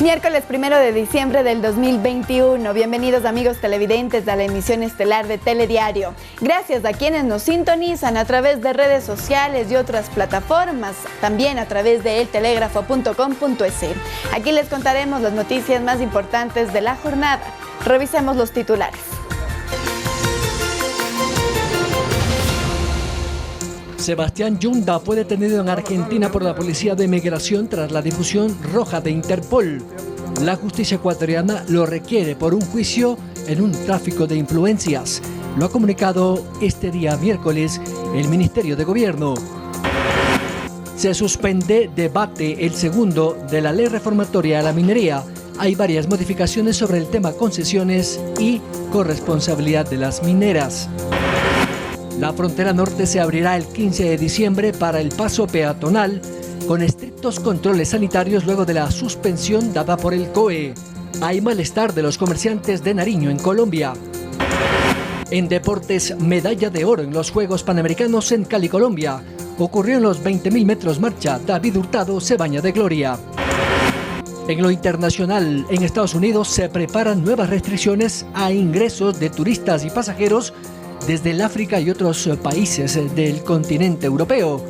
Miércoles 1 de diciembre del 2021. Bienvenidos amigos televidentes a la emisión estelar de Telediario. Gracias a quienes nos sintonizan a través de redes sociales y otras plataformas, también a través de eltelegrafo.com.es. Aquí les contaremos las noticias más importantes de la jornada. Revisemos los titulares. Sebastián Yunda fue detenido en Argentina por la Policía de Migración tras la difusión roja de Interpol. La justicia ecuatoriana lo requiere por un juicio en un tráfico de influencias. Lo ha comunicado este día miércoles el Ministerio de Gobierno. Se suspende debate el segundo de la ley reformatoria a la minería. Hay varias modificaciones sobre el tema concesiones y corresponsabilidad de las mineras. La frontera norte se abrirá el 15 de diciembre para el paso peatonal con estrictos controles sanitarios luego de la suspensión dada por el COE. Hay malestar de los comerciantes de Nariño en Colombia. En deportes, medalla de oro en los Juegos Panamericanos en Cali, Colombia. Ocurrió en los 20.000 metros marcha. David Hurtado se baña de gloria. En lo internacional, en Estados Unidos se preparan nuevas restricciones a ingresos de turistas y pasajeros desde el África y otros países del continente europeo,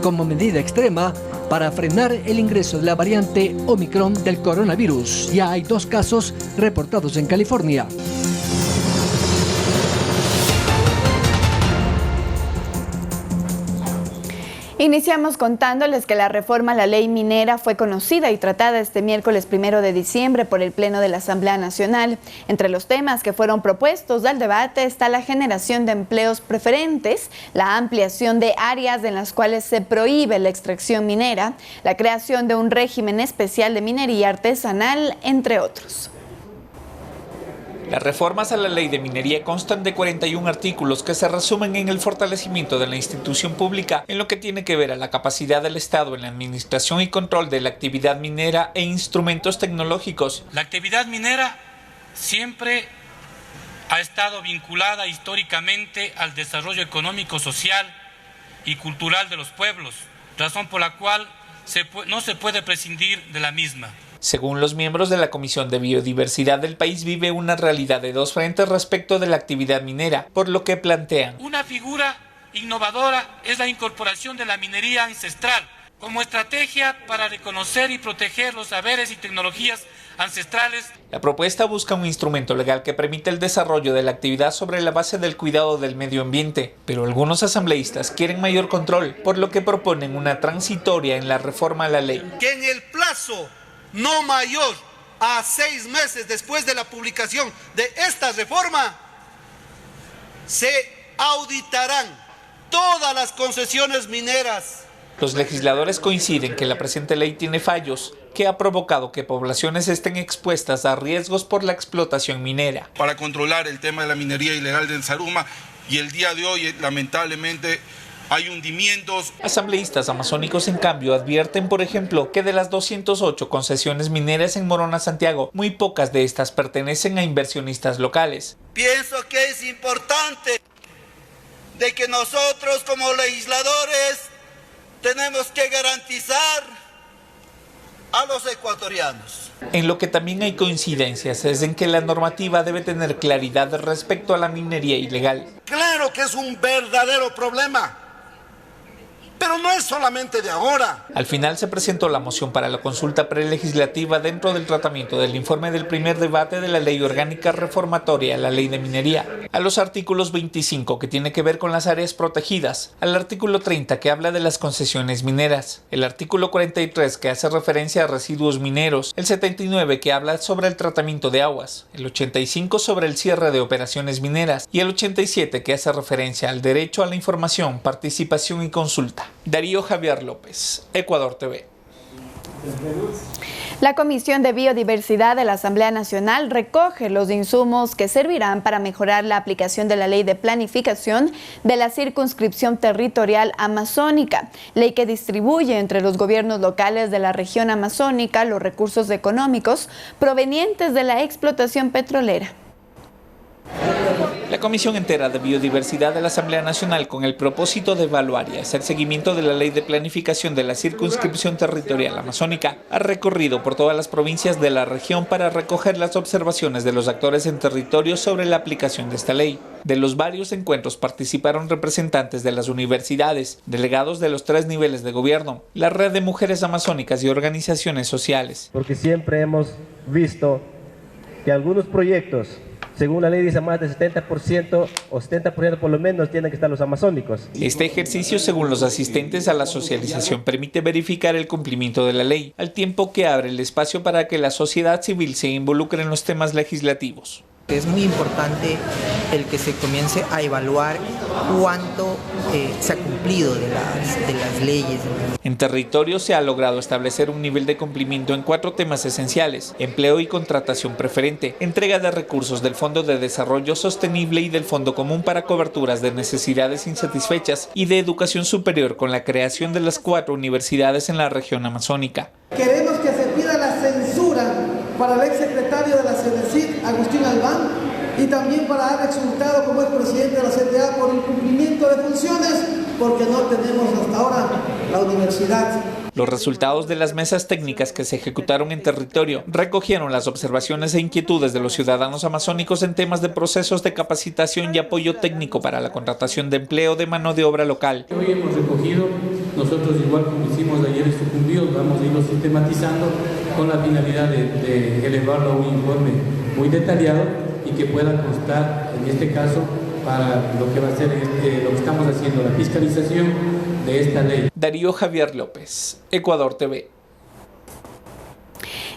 como medida extrema para frenar el ingreso de la variante Omicron del coronavirus. Ya hay 2 casos reportados en California. Iniciamos contándoles que la reforma a la ley minera fue conocida y tratada este miércoles 1 de diciembre por el Pleno de la Asamblea Nacional. Entre los temas que fueron propuestos al debate está la generación de empleos preferentes, la ampliación de áreas en las cuales se prohíbe la extracción minera, la creación de un régimen especial de minería artesanal, entre otros. Las reformas a la ley de minería constan de 41 artículos que se resumen en el fortalecimiento de la institución pública en lo que tiene que ver a la capacidad del Estado en la administración y control de la actividad minera e instrumentos tecnológicos. La actividad minera siempre ha estado vinculada históricamente al desarrollo económico, social y cultural de los pueblos, razón por la cual no se puede prescindir de la misma. Según los miembros de la Comisión de Biodiversidad, el país vive una realidad de 2 frentes respecto de la actividad minera, por lo que plantean: una figura innovadora es la incorporación de la minería ancestral como estrategia para reconocer y proteger los saberes y tecnologías ancestrales. La propuesta busca un instrumento legal que permita el desarrollo de la actividad sobre la base del cuidado del medio ambiente, pero algunos asambleístas quieren mayor control, por lo que proponen una transitoria en la reforma a la ley. Que en el plazo no mayor a 6 meses después de la publicación de esta reforma, se auditarán todas las concesiones mineras. Los legisladores coinciden que la presente ley tiene fallos que ha provocado que poblaciones estén expuestas a riesgos por la explotación minera. Para controlar el tema de la minería ilegal del Zaruma, y el día de hoy, lamentablemente, hay hundimientos. Asambleístas amazónicos, en cambio, advierten, por ejemplo, que de las 208 concesiones mineras en Morona, Santiago, muy pocas de estas pertenecen a inversionistas locales. Pienso que es importante de que nosotros como legisladores tenemos que garantizar a los ecuatorianos. En lo que también hay coincidencias es en que la normativa debe tener claridad respecto a la minería ilegal. Claro que es un verdadero problema, pero no es solamente de ahora. Al final se presentó la moción para la consulta prelegislativa dentro del tratamiento del informe del primer debate de la ley orgánica reformatoria a la ley de minería, a los artículos 25 que tiene que ver con las áreas protegidas, al artículo 30 que habla de las concesiones mineras, el artículo 43 que hace referencia a residuos mineros, el 79 que habla sobre el tratamiento de aguas, el 85 sobre el cierre de operaciones mineras y el 87 que hace referencia al derecho a la información, participación y consulta. Darío Javier López, Ecuador TV. La Comisión de Biodiversidad de la Asamblea Nacional recoge los insumos que servirán para mejorar la aplicación de la Ley de Planificación de la Circunscripción Territorial Amazónica, ley que distribuye entre los gobiernos locales de la región amazónica los recursos económicos provenientes de la explotación petrolera. La Comisión Entera de Biodiversidad de la Asamblea Nacional, con el propósito de evaluar y hacer seguimiento de la Ley de Planificación de la Circunscripción Territorial Amazónica, ha recorrido por todas las provincias de la región para recoger las observaciones de los actores en territorio sobre la aplicación de esta ley. De los varios encuentros participaron representantes de las universidades, delegados de los 3 niveles de gobierno, la Red de Mujeres Amazónicas y organizaciones sociales. Porque siempre hemos visto que algunos proyectos, según la ley dice, más del 70% o 70% por lo menos tienen que estar los amazónicos. Este ejercicio, según los asistentes a la socialización, permite verificar el cumplimiento de la ley, al tiempo que abre el espacio para que la sociedad civil se involucre en los temas legislativos. Es muy importante el que se comience a evaluar cuánto se ha cumplido de las leyes. En territorio se ha logrado establecer un nivel de cumplimiento en 4 temas esenciales: empleo y contratación preferente, entrega de recursos del Fondo de Desarrollo Sostenible y del Fondo Común para coberturas de necesidades insatisfechas, y de educación superior, con la creación de las 4 universidades en la región amazónica. Queremos que se pida la censura para el exsecretario de la CENESID, Agustín Albán, y también para Alex Hurtado como es presidente de la CTA por incumplimiento de funciones, porque no tenemos hasta ahora la universidad. Los resultados de las mesas técnicas que se ejecutaron en territorio recogieron las observaciones e inquietudes de los ciudadanos amazónicos en temas de procesos de capacitación y apoyo técnico para la contratación de empleo de mano de obra local. Hoy hemos recogido, nosotros igual como hicimos ayer en Sucumbío, vamos a irlo sistematizando con la finalidad de elevarlo a un informe muy detallado y que pueda constar, en este caso, para lo que va a ser lo que estamos haciendo, la fiscalización de esta ley. Darío Javier López, Ecuador TV.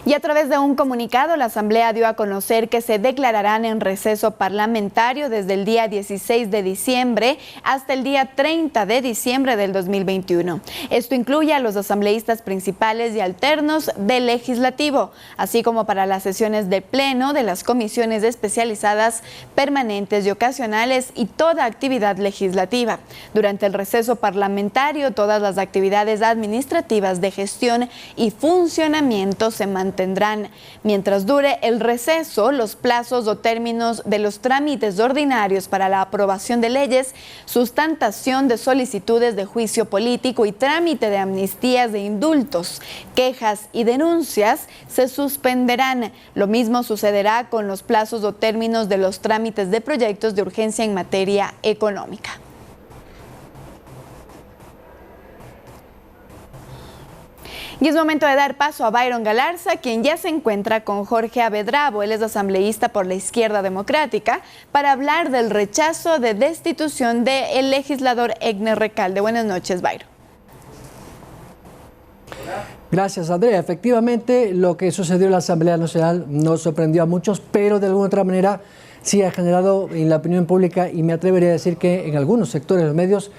Y a través de un comunicado, la Asamblea dio a conocer que se declararán en receso parlamentario desde el día 16 de diciembre hasta el día 30 de diciembre del 2021. Esto incluye a los asambleístas principales y alternos del Legislativo, así como para las sesiones de pleno de las comisiones especializadas, permanentes y ocasionales y toda actividad legislativa. Durante el receso parlamentario, todas las actividades administrativas de gestión y funcionamiento se mantendrán. Mientras dure el receso, los plazos o términos de los trámites ordinarios para la aprobación de leyes, sustentación de solicitudes de juicio político y trámite de amnistías de indultos, quejas y denuncias se suspenderán. Lo mismo sucederá con los plazos o términos de los trámites de proyectos de urgencia en materia económica. Y es momento de dar paso a Byron Galarza, quien ya se encuentra con Jorge Abedrabo. Él es asambleísta por la Izquierda Democrática, para hablar del rechazo de destitución del legislador Egner Recalde. Buenas noches, Byron. Gracias, Andrea. Efectivamente, lo que sucedió en la Asamblea Nacional nos sorprendió a muchos, pero de alguna otra manera sí ha generado en la opinión pública, y me atrevería a decir que en algunos sectores de los medios,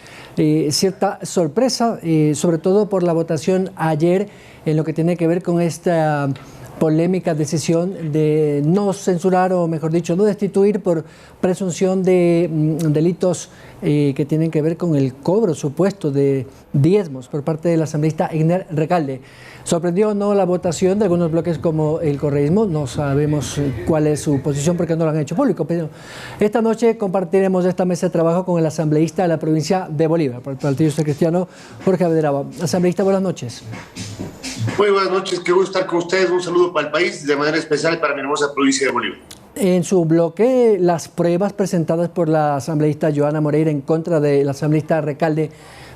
cierta sorpresa, sobre todo por la votación ayer en lo que tiene que ver con esta polémica decisión de no censurar, o mejor dicho, no destituir por presunción de delitos que tienen que ver con el cobro supuesto de diezmos por parte del asambleísta Egner Recalde. Sorprendió o no la votación de algunos bloques como el correísmo. No sabemos cuál es su posición porque no lo han hecho público, pero esta noche compartiremos esta mesa de trabajo con el asambleísta de la provincia de Bolívar, por el Partido Social Cristiano, Jorge Abedrabo. Asambleísta, buenas noches. Muy buenas noches, qué gusto estar con ustedes. Un saludo para el país, de manera especial para mi hermosa provincia de Bolívar. En su bloque, las pruebas presentadas por la asambleísta Joana Moreira en contra del asambleísta Recalde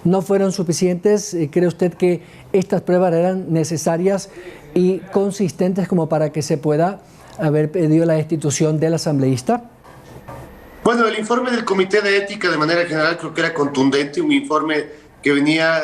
no fueron suficientes. ¿Cree usted que estas pruebas eran necesarias y consistentes como para que se pueda haber pedido la destitución del asambleísta? Bueno, el informe del Comité de Ética de manera general creo que era contundente, un informe que venía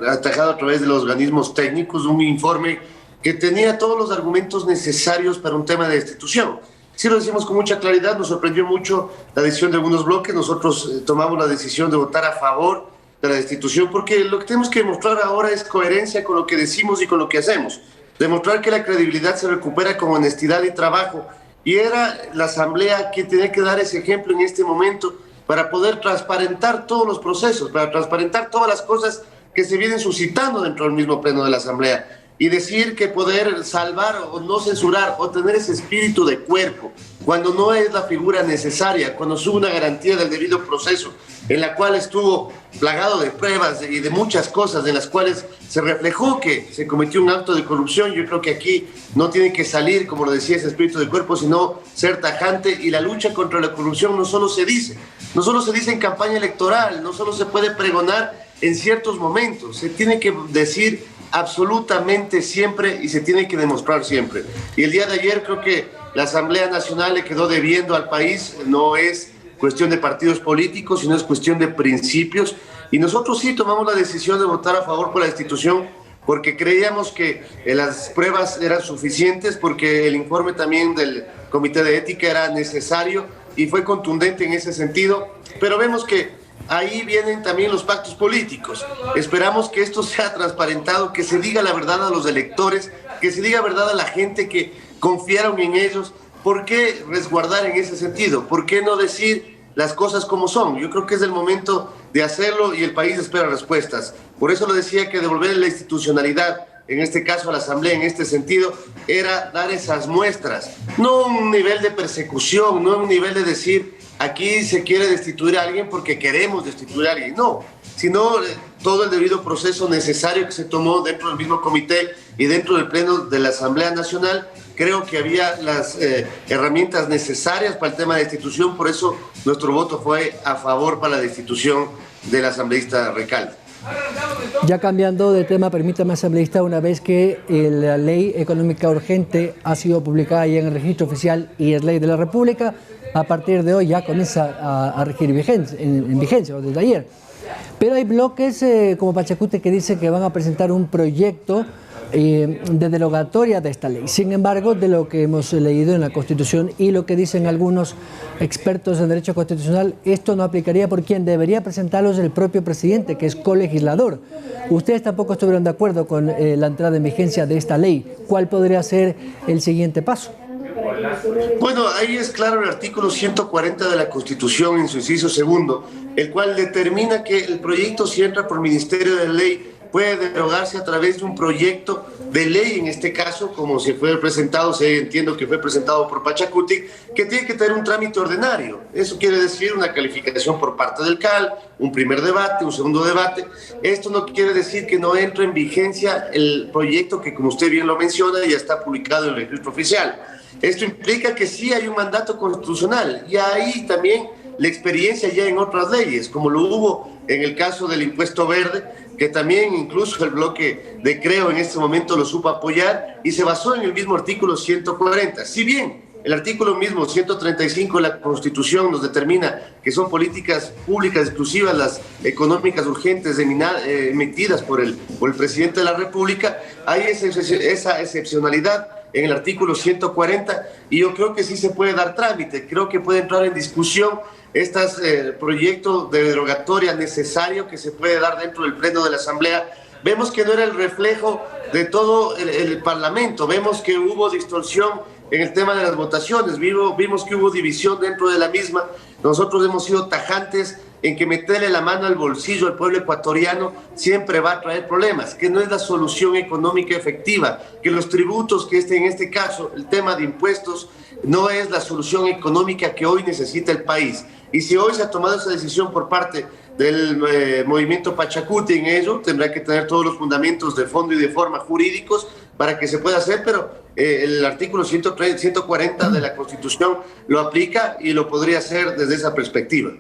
atajado a través de los organismos técnicos, un informe que tenía todos los argumentos necesarios para un tema de destitución. Sí lo decimos con mucha claridad, nos sorprendió mucho la decisión de algunos bloques. Nosotros tomamos la decisión de votar a favor de la destitución porque lo que tenemos que demostrar ahora es coherencia con lo que decimos y con lo que hacemos. Demostrar que la credibilidad se recupera con honestidad y trabajo. Y era la Asamblea que tenía que dar ese ejemplo en este momento para poder transparentar todos los procesos, para transparentar todas las cosas que se vienen suscitando dentro del mismo pleno de la Asamblea. y decir que poder salvar o no censurar o tener ese espíritu de cuerpo, cuando no es la figura necesaria, cuando es una garantía del debido proceso, en la cual estuvo plagado de pruebas y de muchas cosas en las cuales se reflejó que se cometió un acto de corrupción. Yo creo que aquí no tiene que salir, como lo decía, ese espíritu de cuerpo, sino ser tajante, y la lucha contra la corrupción no solo se dice en campaña electoral, no solo se puede pregonar en ciertos momentos, se tiene que decir absolutamente siempre y se tiene que demostrar siempre. Y el día de ayer creo que la Asamblea Nacional le quedó debiendo al país. No es cuestión de partidos políticos, sino es cuestión de principios, y nosotros sí tomamos la decisión de votar a favor por la institución porque creíamos que las pruebas eran suficientes, porque el informe también del Comité de Ética era necesario y fue contundente en ese sentido, pero vemos que ahí vienen también los pactos políticos. Esperamos que esto sea transparentado, que se diga la verdad a los electores, que se diga verdad a la gente que confiaron en ellos. ¿Por qué resguardar en ese sentido? ¿Por qué no decir las cosas como son? Yo creo que es el momento de hacerlo y el país espera respuestas. Por eso lo decía, que devolver la institucionalidad, en este caso a la Asamblea, en este sentido, era dar esas muestras. No un nivel de persecución, no un nivel de decir aquí se quiere destituir a alguien porque queremos destituir a alguien, no, sino todo el debido proceso necesario que se tomó dentro del mismo comité y dentro del pleno de la Asamblea Nacional. Creo que había las herramientas necesarias para el tema de destitución, por eso nuestro voto fue a favor para la destitución del asambleísta Recalde. Ya cambiando de tema, permítame, asambleísta, una vez que la ley económica urgente ha sido publicada ya en el registro oficial y es ley de la República, a partir de hoy ya comienza a regir en vigencia, o desde ayer. Pero hay bloques como Pachacute que dicen que van a presentar un proyecto de derogatoria de esta ley. Sin embargo, de lo que hemos leído en la Constitución y lo que dicen algunos expertos en derecho constitucional, esto no aplicaría por quien debería presentarlos el propio presidente, que es colegislador. Ustedes tampoco estuvieron de acuerdo con la entrada en vigencia de esta ley. ¿Cuál podría ser el siguiente paso? Bueno, ahí es claro el artículo 140 de la Constitución en su inciso segundo, el cual determina que el proyecto, si entra por Ministerio de Ley, puede derogarse a través de un proyecto de ley, en este caso, como se fue presentado, entiendo que fue presentado por Pachacuti, que tiene que tener un trámite ordinario. Eso quiere decir una calificación por parte del CAL, un primer debate, un segundo debate. Esto no quiere decir que no entre en vigencia el proyecto que, como usted bien lo menciona, ya está publicado en el registro oficial. Esto implica que sí hay un mandato constitucional, y ahí también la experiencia ya en otras leyes, como lo hubo en el caso del impuesto verde, que también incluso el bloque de Creo en este momento lo supo apoyar y se basó en el mismo artículo 140. Si bien el artículo mismo 135 de la Constitución nos determina que son políticas públicas exclusivas las económicas urgentes emitidas por el presidente de la República, hay esa excepcionalidad en el artículo 140, y yo creo que sí se puede dar trámite. Creo que puede entrar en discusión proyecto de derogatoria necesario que se puede dar dentro del pleno de la Asamblea. Vemos que no era el reflejo de todo el Parlamento, vemos que hubo distorsión en el tema de las votaciones, vimos que hubo división dentro de la misma. Nosotros hemos sido tajantes en que meterle la mano al bolsillo al pueblo ecuatoriano siempre va a traer problemas, que no es la solución económica efectiva, que los tributos, en este caso el tema de impuestos, no es la solución económica que hoy necesita el país. Y si hoy se ha tomado esa decisión por parte del movimiento Pachacuti en ello, tendrá que tener todos los fundamentos de fondo y de forma jurídicos para que se pueda hacer, pero el artículo 140 de la Constitución lo aplica y lo podría hacer desde esa perspectiva.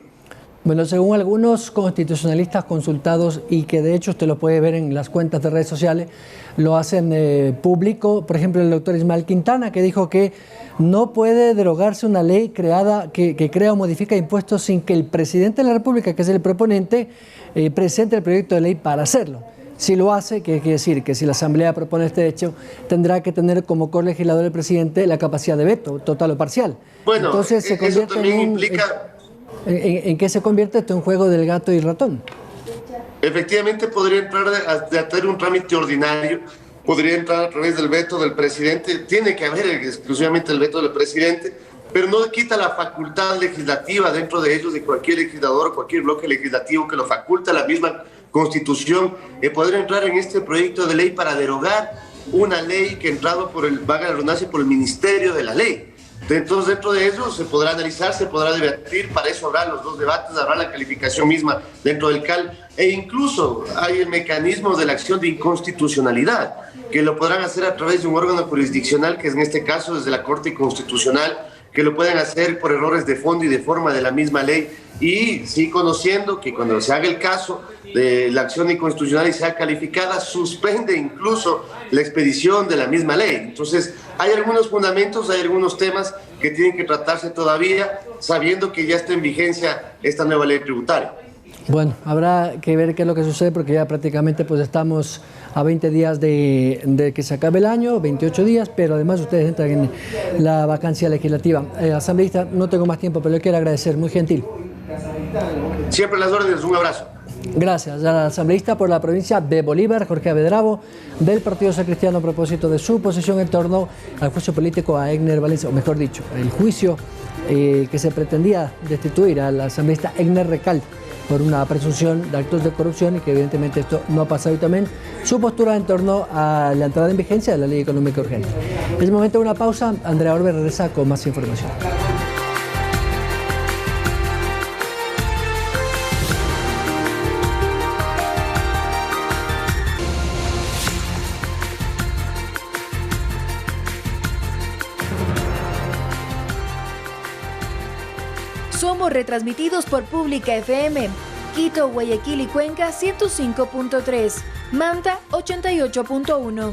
Bueno, según algunos constitucionalistas consultados, y que de hecho usted lo puede ver en las cuentas de redes sociales, lo hacen público, por ejemplo el doctor Ismael Quintana, que dijo que no puede derogarse una ley que crea o modifica impuestos sin que el presidente de la República, que es el proponente, presente el proyecto de ley para hacerlo. Si lo hace, que quiere decir que si la Asamblea propone este hecho, tendrá que tener como colegislador el presidente la capacidad de veto, total o parcial. Bueno, entonces se convierte eso también implica... ¿En qué se convierte esto? ¿En juego del gato y ratón? Efectivamente podría entrar a tener un trámite ordinario, podría entrar a través del veto del presidente, tiene que haber exclusivamente el veto del presidente, pero no quita la facultad legislativa dentro de ellos de cualquier legislador o cualquier bloque legislativo que lo faculta la misma Constitución, poder entrar en este proyecto de ley para derogar una ley que ha entrado valga la redundancia, por el Ministerio de la Ley. Entonces, dentro de eso se podrá analizar, se podrá debatir, para eso habrá los dos debates, habrá la calificación misma dentro del CAL, e incluso hay el mecanismo de la acción de inconstitucionalidad, que lo podrán hacer a través de un órgano jurisdiccional, que es en este caso desde la Corte Constitucional, que lo pueden hacer por errores de fondo y de forma de la misma ley, y sí conociendo que cuando se haga el caso de la acción inconstitucional y sea calificada, suspende incluso la expedición de la misma ley. Entonces, hay algunos fundamentos, hay algunos temas que tienen que tratarse todavía, sabiendo que ya está en vigencia esta nueva ley tributaria. Bueno, habrá que ver qué es lo que sucede, porque ya prácticamente pues estamos a 20 días de que se acabe el año, 28 días, pero además ustedes entran en la vacancia legislativa. Asambleísta, no tengo más tiempo, pero le quiero agradecer, muy gentil. Siempre las órdenes, un abrazo. Gracias al asambleísta por la provincia de Bolívar, Jorge Abedravo, del Partido Social Cristiano, a propósito de su posición en torno al juicio político a Egner Valencia, o mejor dicho, el juicio que se pretendía destituir al asambleísta Egner Recal por una presunción de actos de corrupción, y que evidentemente esto no ha pasado, y también su postura en torno a la entrada en vigencia de la ley económica urgente. Es el momento de una pausa. Andrea Orbe regresa con más información. Somos retransmitidos por Pública FM, Quito, Guayaquil y Cuenca 105.3, Manta 88.1.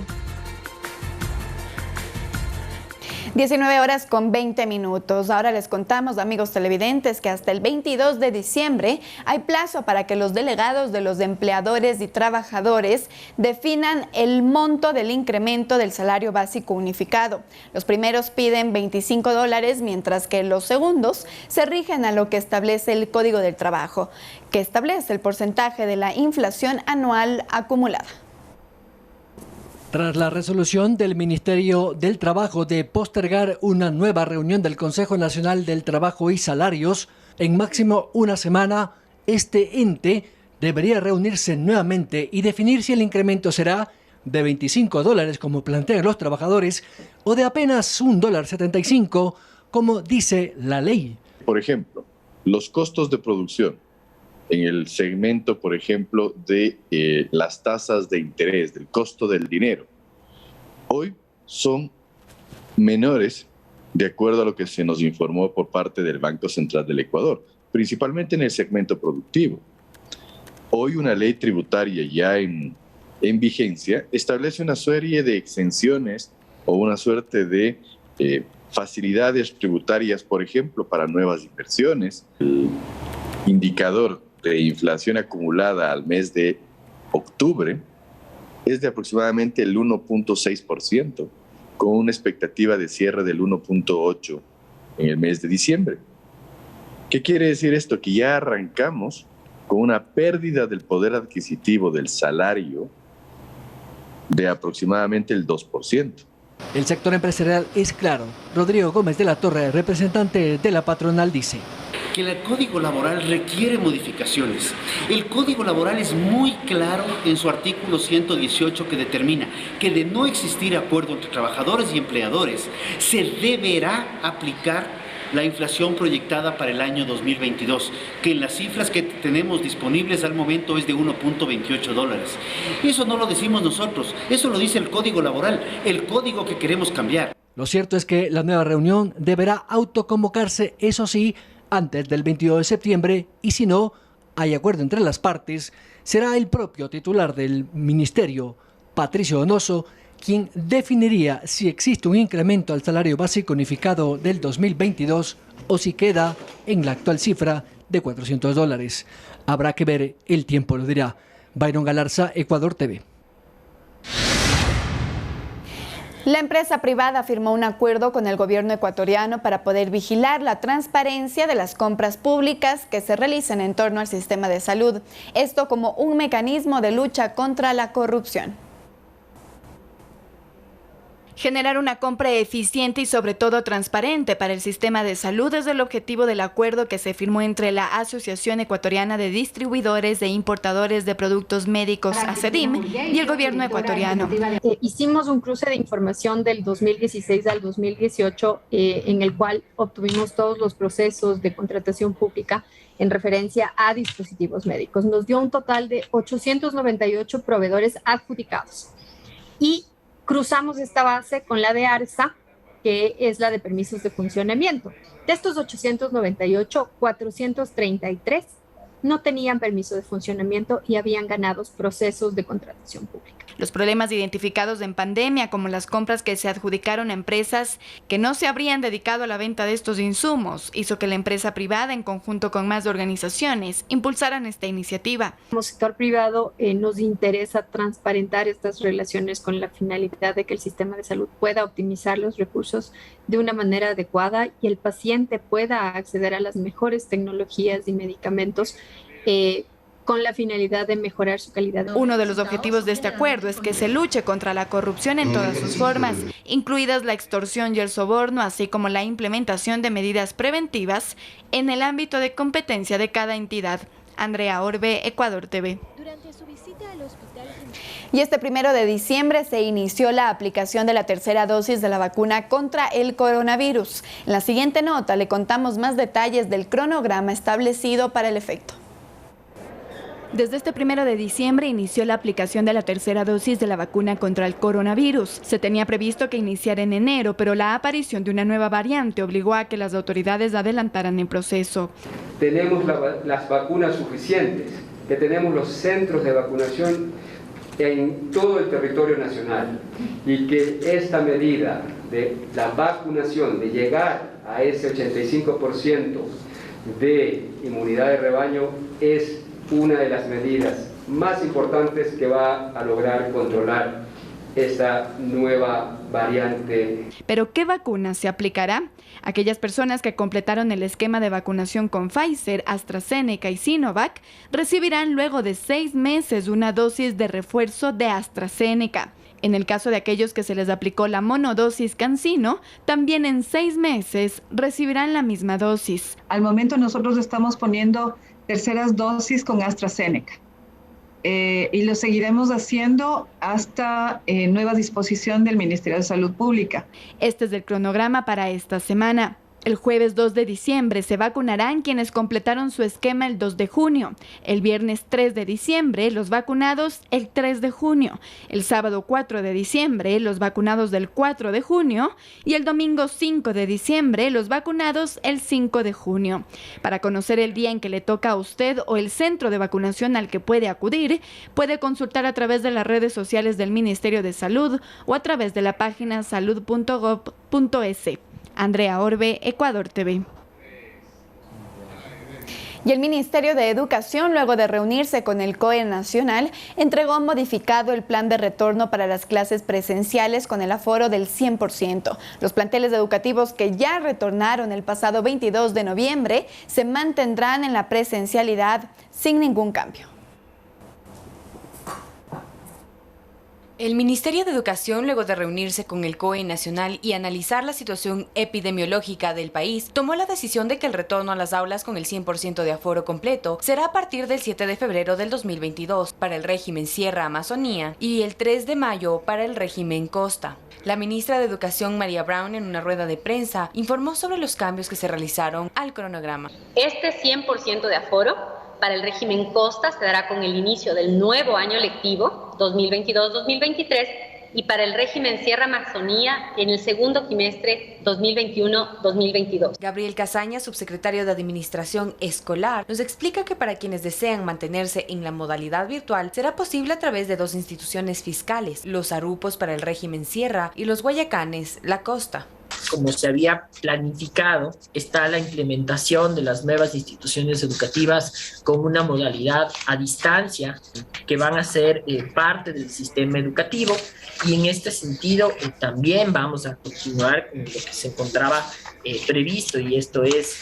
19:20. Ahora les contamos, amigos televidentes, que hasta el 22 de diciembre hay plazo para que los delegados de los empleadores y trabajadores definan el monto del incremento del salario básico unificado. Los primeros piden $25, mientras que los segundos se rigen a lo que establece el Código del Trabajo, que establece el porcentaje de la inflación anual acumulada. Tras la resolución del Ministerio del Trabajo de postergar una nueva reunión del Consejo Nacional del Trabajo y Salarios en máximo una semana, este ente debería reunirse nuevamente y definir si el incremento será de $25, como plantean los trabajadores, o de apenas $1.75, como dice la ley. Por ejemplo, los costos de producción en el segmento, por ejemplo, de las tasas de interés, del costo del dinero, hoy son menores de acuerdo a lo que se nos informó por parte del Banco Central del Ecuador, principalmente en el segmento productivo. Hoy una ley tributaria ya en vigencia establece una serie de exenciones o una suerte de facilidades tributarias, por ejemplo, para nuevas inversiones. El indicador de inflación acumulada al mes de octubre es de aproximadamente el 1.6%, con una expectativa de cierre del 1.8% en el mes de diciembre. ¿Qué quiere decir esto? Que ya arrancamos con una pérdida del poder adquisitivo del salario de aproximadamente el 2%. El sector empresarial es claro. Rodrigo Gómez de la Torre, representante de la patronal, dice que el Código Laboral requiere modificaciones. El Código Laboral es muy claro en su artículo 118, que determina que de no existir acuerdo entre trabajadores y empleadores, se deberá aplicar la inflación proyectada para el año 2022, que en las cifras que tenemos disponibles al momento es de $1.28. Eso no lo decimos nosotros, eso lo dice el Código Laboral, el código que queremos cambiar. Lo cierto es que la nueva reunión deberá autoconvocarse, eso sí, antes del 22 de septiembre, y si no hay acuerdo entre las partes, será el propio titular del ministerio, Patricio Donoso, quien definiría si existe un incremento al salario básico unificado del 2022 o si queda en la actual cifra de $400. Habrá que ver, el tiempo lo dirá. Byron Galarza, Ecuador TV. La empresa privada firmó un acuerdo con el gobierno ecuatoriano para poder vigilar la transparencia de las compras públicas que se realizan en torno al sistema de salud. Esto como un mecanismo de lucha contra la corrupción. Generar una compra eficiente y sobre todo transparente para el sistema de salud es el objetivo del acuerdo que se firmó entre la Asociación Ecuatoriana de Distribuidores e Importadores de Productos Médicos, ACEDIM, y el gobierno ecuatoriano. Hicimos un cruce de información del 2016 al 2018 en el cual obtuvimos todos los procesos de contratación pública en referencia a dispositivos médicos. Nos dio un total de 898 proveedores adjudicados y cruzamos esta base con la de ARSA, que es la de permisos de funcionamiento. De estos 898, 433 no tenían permiso de funcionamiento y habían ganado procesos de contratación pública. Los problemas identificados en pandemia, como las compras que se adjudicaron a empresas que no se habrían dedicado a la venta de estos insumos, hizo que la empresa privada, en conjunto con más organizaciones, impulsaran esta iniciativa. Como sector privado nos interesa transparentar estas relaciones con la finalidad de que el sistema de salud pueda optimizar los recursos de una manera adecuada y el paciente pueda acceder a las mejores tecnologías y medicamentos con la finalidad de mejorar su calidad. Uno de los objetivos de este acuerdo es que se luche contra la corrupción en todas sus formas, incluidas la extorsión y el soborno, así como la implementación de medidas preventivas en el ámbito de competencia de cada entidad. Andrea Orbe, Ecuador TV. Durante su visita al hospital... Y este 1 de diciembre se inició la aplicación de la tercera dosis de la vacuna contra el coronavirus. En la siguiente nota le contamos más detalles del cronograma establecido para el efecto. Desde este 1 de diciembre inició la aplicación de la tercera dosis de la vacuna contra el coronavirus. Se tenía previsto que iniciara en enero, pero la aparición de una nueva variante obligó a que las autoridades adelantaran el proceso. Tenemos las vacunas suficientes, que tenemos los centros de vacunación en todo el territorio nacional y que esta medida de la vacunación, de llegar a ese 85% de inmunidad de rebaño es una de las medidas más importantes que va a lograr controlar esta nueva variante. ¿Pero qué vacuna se aplicará? Aquellas personas que completaron el esquema de vacunación con Pfizer, AstraZeneca y Sinovac recibirán luego de 6 meses una dosis de refuerzo de AstraZeneca. En el caso de aquellos que se les aplicó la monodosis CanSino, también en 6 meses recibirán la misma dosis. Al momento nosotros estamos poniendo terceras dosis con AstraZeneca y lo seguiremos haciendo hasta nueva disposición del Ministerio de Salud Pública. Este es el cronograma para esta semana. El jueves 2 de diciembre se vacunarán quienes completaron su esquema el 2 de junio. El viernes 3 de diciembre, los vacunados el 3 de junio. El sábado 4 de diciembre, los vacunados del 4 de junio. Y el domingo 5 de diciembre, los vacunados el 5 de junio. Para conocer el día en que le toca a usted o el centro de vacunación al que puede acudir, puede consultar a través de las redes sociales del Ministerio de Salud o a través de la página salud.gov.es. Andrea Orbe, Ecuador TV. Y el Ministerio de Educación, luego de reunirse con el COE Nacional, entregó modificado el plan de retorno para las clases presenciales con el aforo del 100%. Los planteles educativos que ya retornaron el pasado 22 de noviembre se mantendrán en la presencialidad sin ningún cambio. El Ministerio de Educación, luego de reunirse con el COE Nacional y analizar la situación epidemiológica del país, tomó la decisión de que el retorno a las aulas con el 100% de aforo completo será a partir del 7 de febrero del 2022 para el régimen Sierra Amazonía y el 3 de mayo para el régimen Costa. La ministra de Educación, María Brown, en una rueda de prensa, informó sobre los cambios que se realizaron al cronograma. Este 100% de aforo para el régimen Costa se dará con el inicio del nuevo año lectivo 2022-2023 y para el régimen Sierra Amazonía en el segundo trimestre 2021-2022. Gabriel Casaña, subsecretario de Administración Escolar, nos explica que para quienes desean mantenerse en la modalidad virtual será posible a través de 2 instituciones fiscales, los Arupos para el régimen Sierra y los Guayacanes, la Costa. Como se había planificado, está la implementación de las nuevas instituciones educativas con una modalidad a distancia que van a ser parte del sistema educativo y en este sentido también vamos a continuar con lo que se encontraba previsto y esto es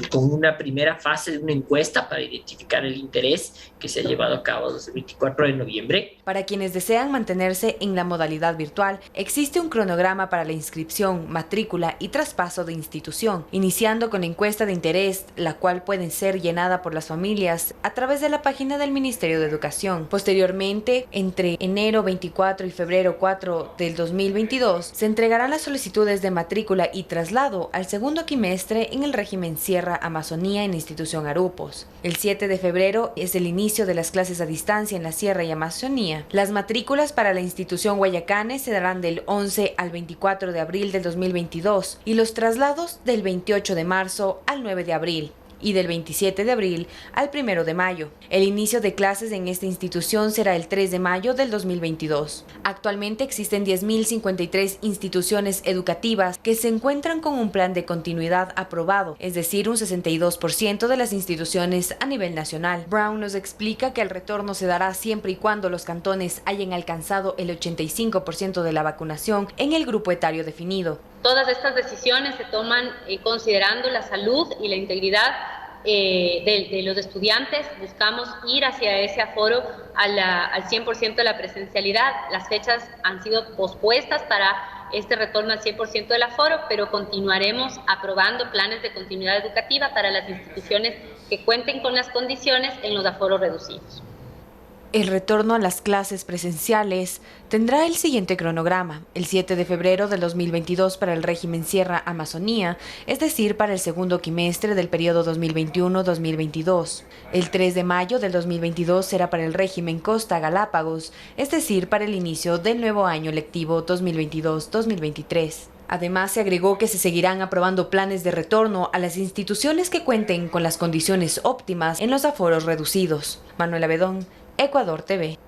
con una primera fase de una encuesta para identificar el interés que se ha llevado a cabo desde el 24 de noviembre. Para quienes desean mantenerse en la modalidad virtual, existe un cronograma para la inscripción, matrícula y traspaso de institución, iniciando con la encuesta de interés, la cual puede ser llenada por las familias a través de la página del Ministerio de Educación. Posteriormente, entre enero 24 y febrero 4 del 2022, se entregarán las solicitudes de matrícula y traslado al segundo quimestre en el régimen Sierra Amazonía en la institución Arupos. El 7 de febrero es el inicio de las clases a distancia en la Sierra y Amazonía. Las matrículas para la institución Guayacane se darán del 11 al 24 de abril del 2022 y los traslados del 28 de marzo al 9 de abril. Y del 27 de abril al 1 de mayo. El inicio de clases en esta institución será el 3 de mayo del 2022. Actualmente existen 10.053 instituciones educativas que se encuentran con un plan de continuidad aprobado, es decir, un 62% de las instituciones a nivel nacional. Brown nos explica que el retorno se dará siempre y cuando los cantones hayan alcanzado el 85% de la vacunación en el grupo etario definido. Todas estas decisiones se toman considerando la salud y la integridad de los estudiantes. Buscamos ir hacia ese aforo al 100% de la presencialidad. Las fechas han sido pospuestas para este retorno al 100% del aforo, pero continuaremos aprobando planes de continuidad educativa para las instituciones que cuenten con las condiciones en los aforos reducidos. El retorno a las clases presenciales tendrá el siguiente cronograma: el 7 de febrero del 2022 para el régimen Sierra Amazonía, es decir, para el segundo quimestre del periodo 2021-2022. El 3 de mayo del 2022 será para el régimen Costa Galápagos, es decir, para el inicio del nuevo año lectivo 2022-2023. Además, se agregó que se seguirán aprobando planes de retorno a las instituciones que cuenten con las condiciones óptimas en los aforos reducidos. Manuela Bedón, Ecuador TV.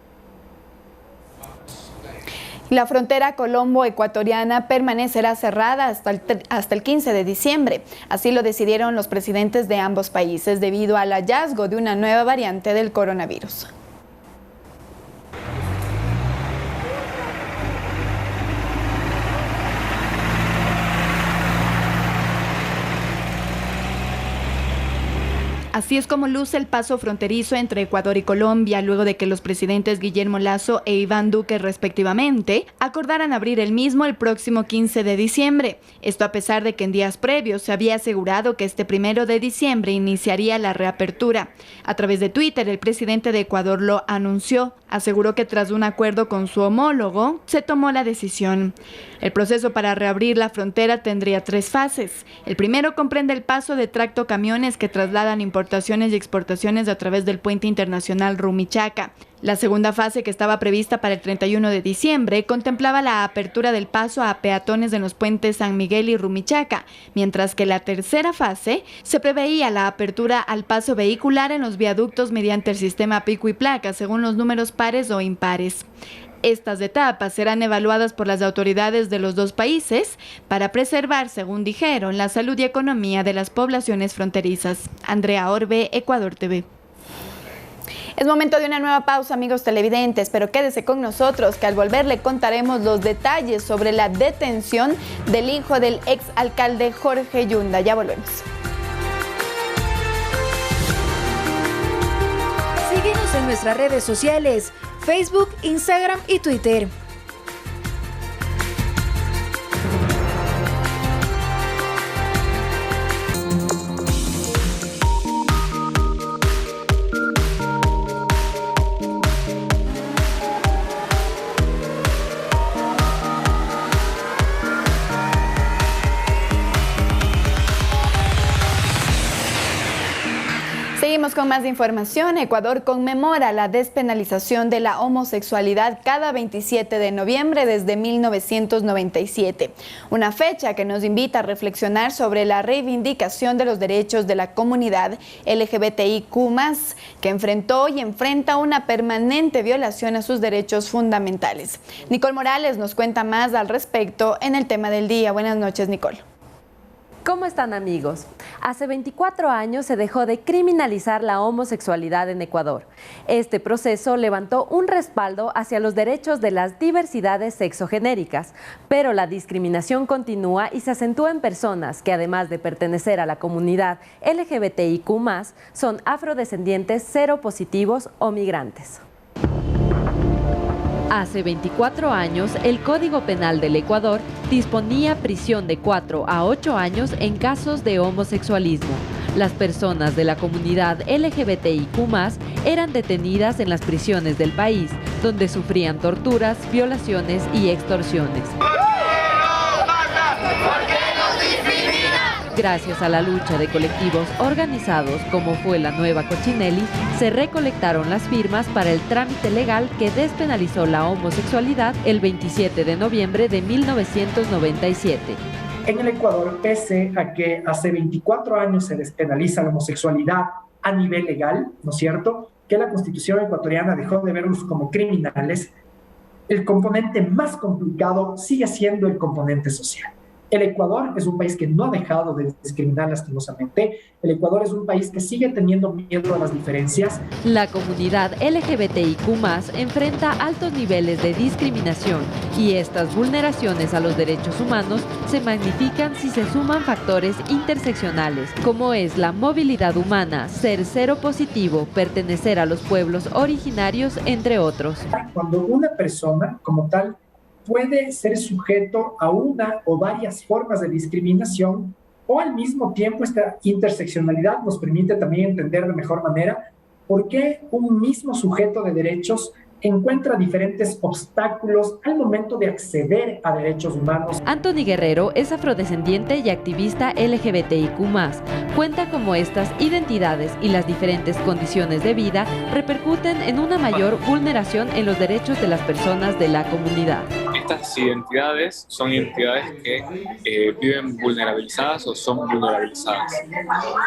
La frontera colombo-ecuatoriana permanecerá cerrada hasta el 15 de diciembre. Así lo decidieron los presidentes de ambos países debido al hallazgo de una nueva variante del coronavirus. Así es como luce el paso fronterizo entre Ecuador y Colombia, luego de que los presidentes Guillermo Lasso e Iván Duque, respectivamente, acordaran abrir el mismo el próximo 15 de diciembre. Esto a pesar de que en días previos se había asegurado que este 1 de diciembre iniciaría la reapertura. A través de Twitter, el presidente de Ecuador lo anunció. Aseguró que tras un acuerdo con su homólogo, se tomó la decisión. El proceso para reabrir la frontera tendría 3 fases. El primero comprende el paso de tractocamiones que trasladan importaciones y exportaciones a través del puente internacional Rumichaca. La segunda fase, que estaba prevista para el 31 de diciembre, contemplaba la apertura del paso a peatones en los puentes San Miguel y Rumichaca, mientras que la tercera fase se preveía la apertura al paso vehicular en los viaductos mediante el sistema pico y placa, según los números pares o impares. Estas etapas serán evaluadas por las autoridades de los dos países para preservar, según dijeron, la salud y economía de las poblaciones fronterizas. Andrea Orbe, Ecuador TV. Es momento de una nueva pausa, amigos televidentes, pero quédese con nosotros que al volver le contaremos los detalles sobre la detención del hijo del exalcalde Jorge Yunda. Ya volvemos. Síguenos en nuestras redes sociales, Facebook, Instagram y Twitter. Seguimos con más información. Ecuador conmemora la despenalización de la homosexualidad cada 27 de noviembre desde 1997. Una fecha que nos invita a reflexionar sobre la reivindicación de los derechos de la comunidad LGBTIQ+, que enfrentó y enfrenta una permanente violación a sus derechos fundamentales. Nicole Morales nos cuenta más al respecto en el tema del día. Buenas noches, Nicole. ¿Cómo están, amigos? Hace 24 años se dejó de criminalizar la homosexualidad en Ecuador. Este proceso levantó un respaldo hacia los derechos de las diversidades sexogenéricas, pero la discriminación continúa y se acentúa en personas que, además de pertenecer a la comunidad LGBTIQ+, son afrodescendientes, seropositivos o migrantes. Hace 24 años, el Código Penal del Ecuador disponía prisión de 4 a 8 años en casos de homosexualismo. Las personas de la comunidad LGBTIQ+ eran detenidas en las prisiones del país, donde sufrían torturas, violaciones y extorsiones. Gracias a la lucha de colectivos organizados como fue la Nueva Cochinelli, se recolectaron las firmas para el trámite legal que despenalizó la homosexualidad el 27 de noviembre de 1997. En el Ecuador, pese a que hace 24 años se despenaliza la homosexualidad a nivel legal, ¿no es cierto?, que la Constitución ecuatoriana dejó de verlos como criminales, el componente más complicado sigue siendo el componente social. El Ecuador es un país que no ha dejado de discriminar lastimosamente. El Ecuador es un país que sigue teniendo miedo a las diferencias. La comunidad LGBTIQ+ enfrenta altos niveles de discriminación y estas vulneraciones a los derechos humanos se magnifican si se suman factores interseccionales, como es la movilidad humana, ser seropositivo, pertenecer a los pueblos originarios, entre otros. Cuando una persona como tal puede ser sujeto a una o varias formas de discriminación, o al mismo tiempo esta interseccionalidad nos permite también entender de mejor manera por qué un mismo sujeto de derechos encuentra diferentes obstáculos al momento de acceder a derechos humanos. Anthony Guerrero es afrodescendiente y activista LGBTIQ+. Cuenta cómo estas identidades y las diferentes condiciones de vida repercuten en una mayor vulneración en los derechos de las personas de la comunidad. Estas identidades son identidades que viven vulnerabilizadas o son vulnerabilizadas.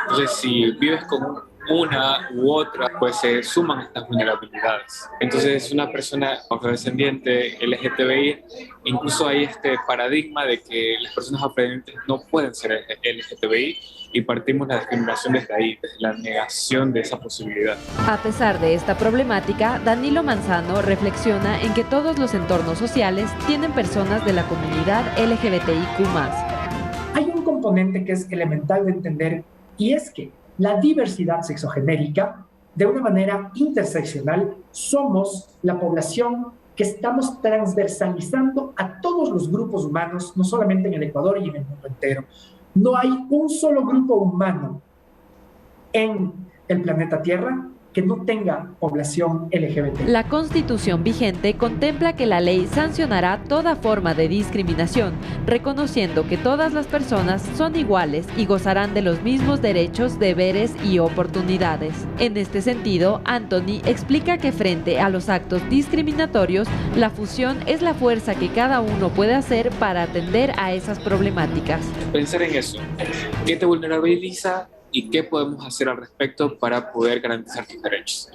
Entonces, si vives con una u otra, pues se suman estas vulnerabilidades. Entonces, una persona afrodescendiente, LGTBI, incluso hay este paradigma de que las personas afrodescendientes no pueden ser LGTBI y partimos la discriminación desde ahí, desde la negación de esa posibilidad. A pesar de esta problemática, Danilo Manzano reflexiona en que todos los entornos sociales tienen personas de la comunidad LGBTIQ+. Hay un componente que es elemental de entender y es que la diversidad sexogenérica, de una manera interseccional, somos la población que estamos transversalizando a todos los grupos humanos, no solamente en el Ecuador y en el mundo entero. No hay un solo grupo humano en el planeta Tierra que no tenga población LGBT. La Constitución vigente contempla que la ley sancionará toda forma de discriminación, reconociendo que todas las personas son iguales y gozarán de los mismos derechos, deberes y oportunidades. En este sentido, Anthony explica que frente a los actos discriminatorios, la fusión es la fuerza que cada uno puede hacer para atender a esas problemáticas. Pensar en eso, ¿qué te vulnerabiliza? ¿Y qué podemos hacer al respecto para poder garantizar tus derechos?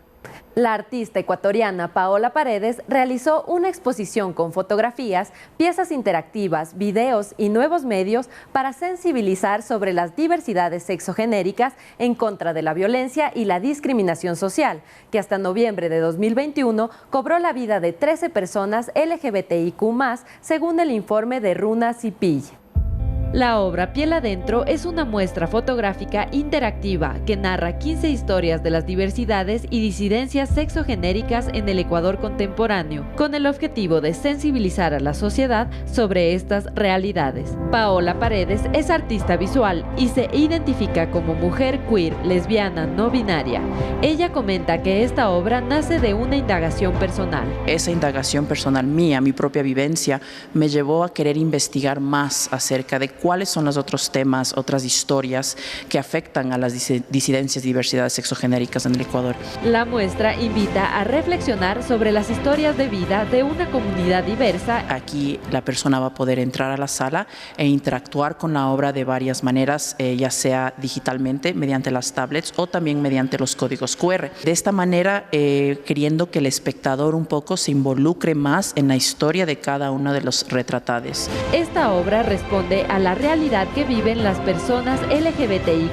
La artista ecuatoriana Paola Paredes realizó una exposición con fotografías, piezas interactivas, videos y nuevos medios para sensibilizar sobre las diversidades sexogenéricas en contra de la violencia y la discriminación social, que hasta noviembre de 2021 cobró la vida de 13 personas LGBTIQ+, según el informe de Runa Cipil. La obra Piel Adentro es una muestra fotográfica interactiva que narra 15 historias de las diversidades y disidencias sexogenéricas en el Ecuador contemporáneo, con el objetivo de sensibilizar a la sociedad sobre estas realidades. Paola Paredes es artista visual y se identifica como mujer queer, lesbiana, no binaria. Ella comenta que esta obra nace de una indagación personal. Esa indagación personal mía, mi propia vivencia, me llevó a querer investigar más acerca de cuáles son los otros temas, otras historias que afectan a las disidencias y diversidades sexogenéricas en el Ecuador. La muestra invita a reflexionar sobre las historias de vida de una comunidad diversa. Aquí la persona va a poder entrar a la sala e interactuar con la obra de varias maneras, ya sea digitalmente, mediante las tablets o también mediante los códigos QR. De esta manera, queriendo que el espectador un poco se involucre más en la historia de cada uno de los retratados. Esta obra responde a la la realidad que viven las personas LGBTIQ+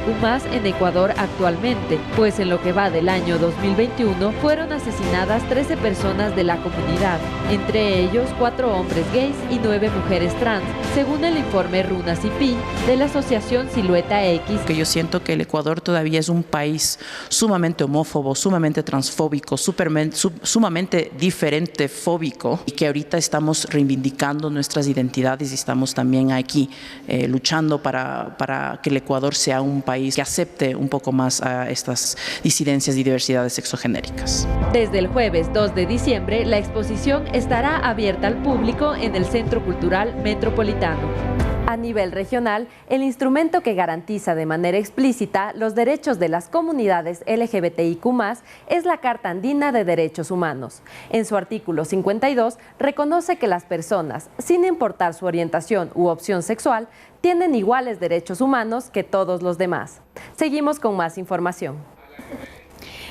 en Ecuador actualmente, pues en lo que va del año 2021 fueron asesinadas 13 personas de la comunidad, entre ellos 4 hombres gays y 9 mujeres trans, según el informe Runas y Pi de la asociación Silueta X. Que yo siento que el Ecuador todavía es un país sumamente homófobo, sumamente transfóbico, sumamente diferentefóbico, y que ahorita estamos reivindicando nuestras identidades y estamos también aquí luchando para que el Ecuador sea un país que acepte un poco más a estas disidencias y diversidades sexogenéricas. Desde el jueves 2 de diciembre, la exposición estará abierta al público en el Centro Cultural Metropolitano. A nivel regional, el instrumento que garantiza de manera explícita los derechos de las comunidades LGBTIQ+ es la Carta Andina de Derechos Humanos. En su artículo 52, reconoce que las personas, sin importar su orientación u opción sexual, tienen iguales derechos humanos que todos los demás. Seguimos con más información.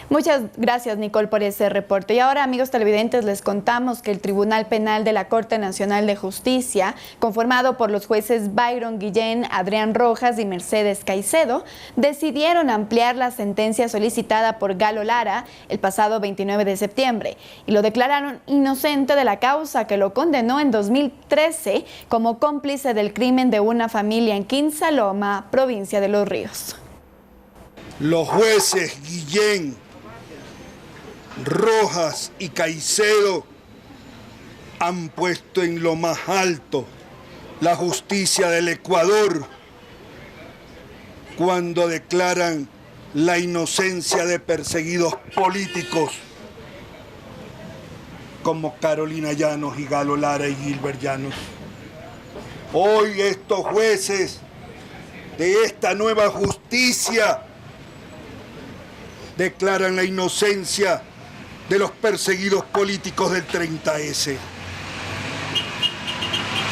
Muchas gracias, Nicole, por ese reporte. Y ahora, amigos televidentes, les contamos que el Tribunal Penal de la Corte Nacional de Justicia, conformado por los jueces Byron Guillén, Adrián Rojas y Mercedes Caicedo, decidieron ampliar la sentencia solicitada por Galo Lara el pasado 29 de septiembre y lo declararon inocente de la causa que lo condenó en 2013 como cómplice del crimen de una familia en Quinsaloma, provincia de Los Ríos. Los jueces Guillén, Rojas y Caicedo han puesto en lo más alto la justicia del Ecuador cuando declaran la inocencia de perseguidos políticos como Carolina Llanos y Galo Lara y Gilbert Llanos. Hoy estos jueces de esta nueva justicia declaran la inocencia de los perseguidos políticos del 30S.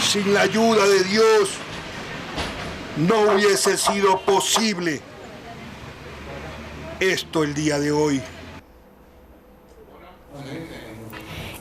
Sin la ayuda de Dios, no hubiese sido posible esto el día de hoy.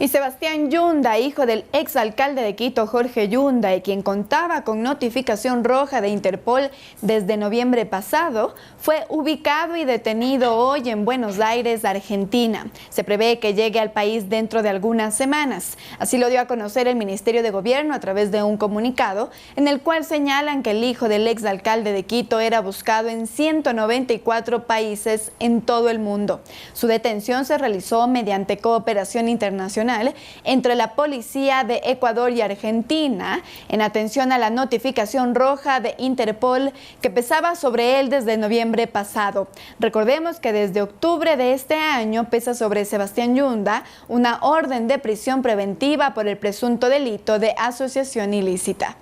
Y Sebastián Yunda, hijo del exalcalde de Quito, Jorge Yunda, y quien contaba con notificación roja de Interpol desde noviembre pasado, fue ubicado y detenido hoy en Buenos Aires, Argentina. Se prevé que llegue al país dentro de algunas semanas. Así lo dio a conocer el Ministerio de Gobierno a través de un comunicado en el cual señalan que el hijo del exalcalde de Quito era buscado en 194 países en todo el mundo. Su detención se realizó mediante cooperación internacional entre la policía de Ecuador y Argentina en atención a la notificación roja de Interpol que pesaba sobre él desde noviembre pasado. Recordemos que desde octubre de este año pesa sobre Sebastián Yunda una orden de prisión preventiva por el presunto delito de asociación ilícita.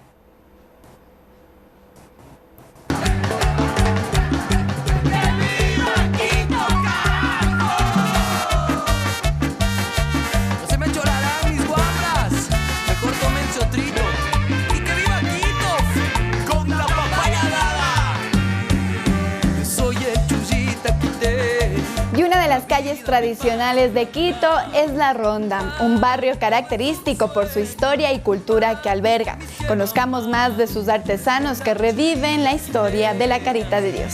Las calles tradicionales de Quito es La Ronda, un barrio característico por su historia y cultura que alberga. Conozcamos más de sus artesanos que reviven la historia de la Carita de Dios.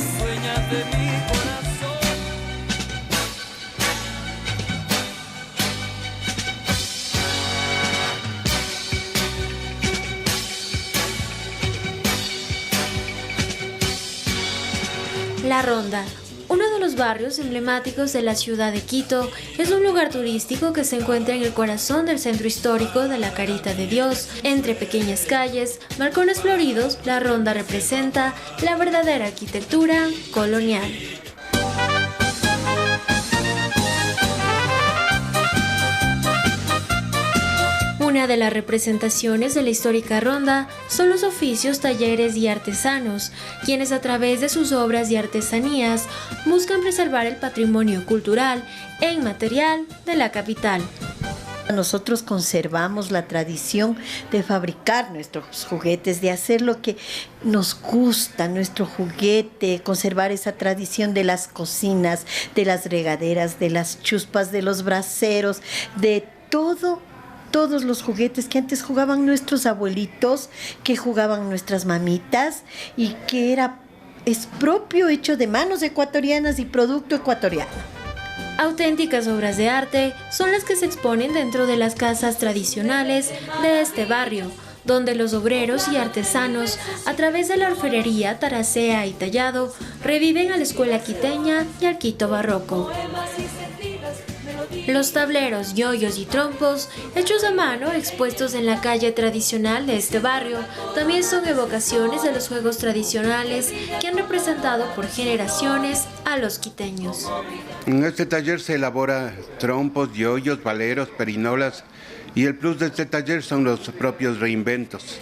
La Ronda, uno de los barrios emblemáticos de la ciudad de Quito, es un lugar turístico que se encuentra en el corazón del centro histórico de la Carita de Dios. Entre pequeñas calles, balcones floridos, La Ronda representa la verdadera arquitectura colonial. Una de las representaciones de la histórica Ronda son los oficios, talleres y artesanos, quienes a través de sus obras y artesanías buscan preservar el patrimonio cultural e inmaterial de la capital. Nosotros conservamos la tradición de fabricar nuestros juguetes, de hacer lo que nos gusta, nuestro juguete, conservar esa tradición de las cocinas, de las regaderas, de las chuspas, de los braseros, de todo todos los juguetes que antes jugaban nuestros abuelitos, que jugaban nuestras mamitas y que es propio, hecho de manos ecuatorianas y producto ecuatoriano. Auténticas obras de arte son las que se exponen dentro de las casas tradicionales de este barrio, donde los obreros y artesanos, a través de la orfebrería, taracea y tallado, reviven a la escuela quiteña y al Quito barroco. Los tableros, yoyos y trompos, hechos a mano, expuestos en la calle tradicional de este barrio, también son evocaciones de los juegos tradicionales que han representado por generaciones a los quiteños. En este taller se elabora trompos, yoyos, valeros, perinolas, y el plus de este taller son los propios reinventos.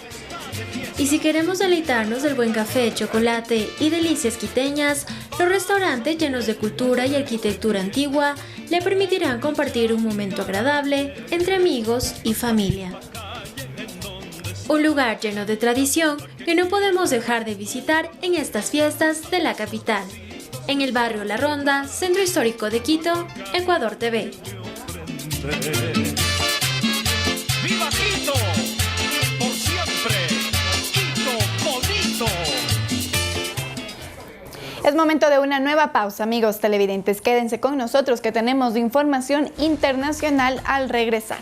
Y si queremos deleitarnos del buen café, chocolate y delicias quiteñas, los restaurantes llenos de cultura y arquitectura antigua le permitirán compartir un momento agradable entre amigos y familia. Un lugar lleno de tradición que no podemos dejar de visitar en estas fiestas de la capital. En el barrio La Ronda, Centro Histórico de Quito, Ecuador TV. ¡Viva Quito! ¡Por siempre! ¡Quito bonito! Es momento de una nueva pausa, amigos televidentes. Quédense con nosotros que tenemos información internacional al regresar.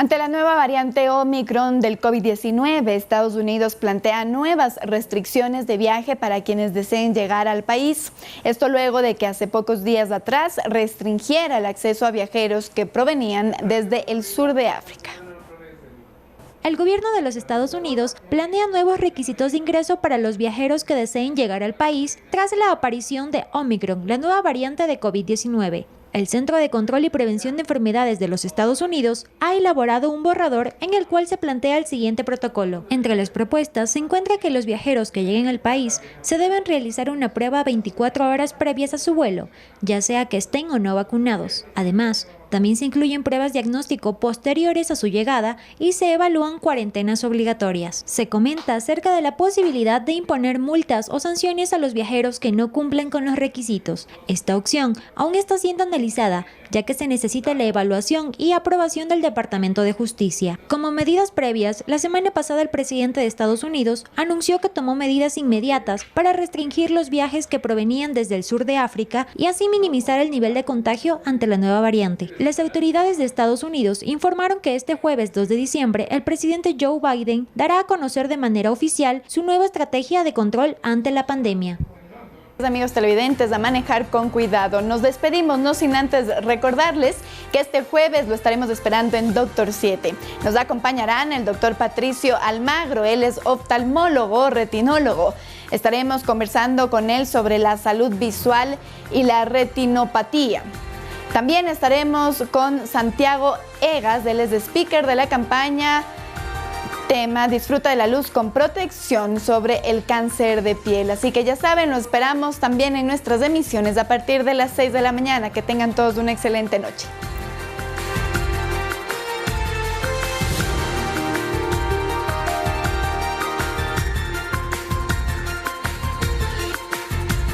Ante la nueva variante Omicron del COVID-19, Estados Unidos plantea nuevas restricciones de viaje para quienes deseen llegar al país. Esto luego de que hace pocos días atrás restringiera el acceso a viajeros que provenían desde el sur de África. El gobierno de los Estados Unidos planea nuevos requisitos de ingreso para los viajeros que deseen llegar al país tras la aparición de Omicron, la nueva variante de COVID-19. El Centro de Control y Prevención de Enfermedades de los Estados Unidos ha elaborado un borrador en el cual se plantea el siguiente protocolo. Entre las propuestas se encuentra que los viajeros que lleguen al país se deben realizar una prueba 24 horas previas a su vuelo, ya sea que estén o no vacunados. Además, también se incluyen pruebas diagnóstico posteriores a su llegada y se evalúan cuarentenas obligatorias. Se comenta acerca de la posibilidad de imponer multas o sanciones a los viajeros que no cumplen con los requisitos. Esta opción aún está siendo analizada, ya que se necesita la evaluación y aprobación del Departamento de Justicia. Como medidas previas, la semana pasada el presidente de Estados Unidos anunció que tomó medidas inmediatas para restringir los viajes que provenían desde el sur de África y así minimizar el nivel de contagio ante la nueva variante. Las autoridades de Estados Unidos informaron que este jueves 2 de diciembre el presidente Joe Biden dará a conocer de manera oficial su nueva estrategia de control ante la pandemia. Amigos televidentes, a manejar con cuidado. Nos despedimos, no sin antes recordarles que este jueves lo estaremos esperando en Doctor 7. Nos acompañarán el doctor Patricio Almagro, él es oftalmólogo, retinólogo. Estaremos conversando con él sobre la salud visual y la retinopatía. También estaremos con Santiago Egas, él es speaker de la campaña tema Disfruta de la luz con protección sobre el cáncer de piel. Así que ya saben, lo esperamos también en nuestras emisiones a partir de las 6 de la mañana. Que tengan todos una excelente noche.